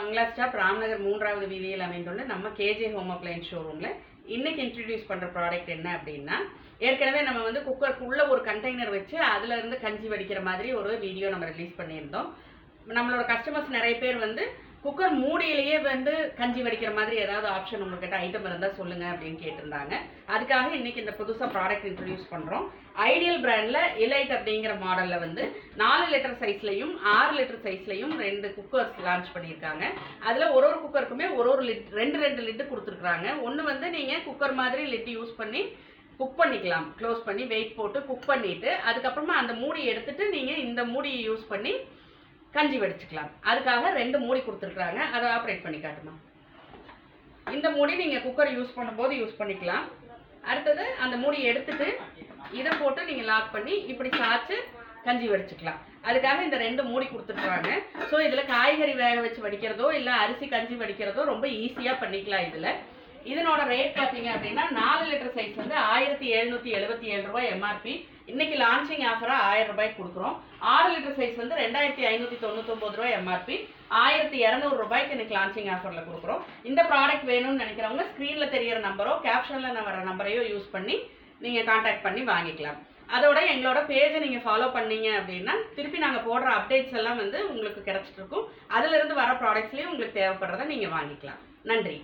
பங்களா ஸ்டாப் ராம்நகர் 3வது வீதியில் அமைந்துள்ள நம்ம கேஜே ஹோம் அப்ளையன்ஸ் ஷோரூமில் இன்றைக்கி இன்ட்ரடியூஸ் பண்ணுற ப்ராடக்ட் என்ன அப்படின்னா, ஏற்கனவே நம்ம வந்து குக்கருக்குள்ளே ஒரு கண்டெய்னர் வச்சு அதில் இருந்து கஞ்சி வடிக்கிற மாதிரி ஒரு வீடியோ நம்ம ரிலீஸ் பண்ணியிருந்தோம். நம்மளோட கஸ்டமர்ஸ் நிறைய பேர் வந்து குக்கர் மூடியிலேயே வந்து கஞ்சி வடிக்கிற மாதிரி ஏதாவது ஆப்ஷன் உங்கள்கிட்ட ஐட்டம் இருந்தால் சொல்லுங்கள் அப்படின்னு கேட்டிருந்தாங்க. அதுக்காக இன்றைக்கி இந்த புதுசாக ப்ராடக்ட் இன்ட்ரடியூஸ் பண்ணுறோம். ஐடியல் பிராண்டில் எலைட் அப்படிங்கிற மாடலில் வந்து 4 லிட்டர் சைஸ்லையும் 6 லிட்டர் சைஸ்லையும் 2 குக்கர்ஸ் லான்ச் பண்ணியிருக்காங்க. அதில் ஒரு குக்கருக்குமே ஒரு லிட் 2 லிட்டு கொடுத்துருக்குறாங்க. ஒன்று வந்து நீங்கள் குக்கர் மாதிரி லிட் யூஸ் பண்ணி குக் பண்ணிக்கலாம், க்ளோஸ் பண்ணி வெயிட் போட்டு குக் பண்ணிவிட்டு அதுக்கப்புறமா அந்த மூடி எடுத்துகிட்டு நீங்கள் இந்த மூடியை யூஸ் பண்ணி கஞ்சி வடிச்சுக்கலாம். அதுக்காக 2 மூடி கொடுத்துருக்குறாங்க. அதை ஆப்ரேட் பண்ணி காட்டுமா. இந்த மூடி நீங்கள் குக்கர் யூஸ் பண்ணும்போது யூஸ் பண்ணிக்கலாம். அடுத்தது அந்த மூடியை எடுத்துட்டு இதை போட்டு நீங்கள் லாக் பண்ணி இப்படி சாய்ச்சி கஞ்சி வடிச்சுக்கலாம். அதுக்காக இந்த 2 மூடி கொடுத்துருக்குறாங்க. ஸோ இதில் காய்கறி வேக வச்சு வடிக்கிறதோ இல்லை அரிசி கஞ்சி வடிக்கிறதோ ரொம்ப ஈஸியாக பண்ணிக்கலாம். இதனோட ரேட் பார்த்தீங்க அப்படின்னா 4 லிட்டர் சைஸ் வந்து 1777 ரூபாய் எம்ஆர்பி. இன்னைக்கு லான்ச்சிங் ஆஃபராக 1000 ரூபாய்க்கு கொடுக்குறோம். 6 லிட்டர் சைஸ் வந்து 2599 ரூபாய் எம்ஆர்பி. 1200 ரூபாய்க்கு இன்னைக்கு லான்ச்சிங் ஆஃபரில் கொடுக்குறோம். இந்த ப்ராடக்ட் வேணும்னு நினைக்கிறவங்க ஸ்க்ரீனில் தெரியிற நம்பரோ கேப்ஷனில் வர நம்பரையோ யூஸ் பண்ணி நீங்கள் கான்டாக்ட் பண்ணி வாங்கிக்கலாம். அதோட எங்களோட பேஜை நீங்கள் ஃபாலோ பண்ணீங்க அப்படின்னா திருப்பி நாங்கள் போடுற அப்டேட்ஸ் எல்லாம் வந்து உங்களுக்கு கிடச்சிட்டு இருக்கும். அதிலிருந்து வர ப்ராடக்ட்ஸ்லேயும் உங்களுக்கு தேவைப்படுறதை நீங்கள் வாங்கிக்கலாம். நன்றி.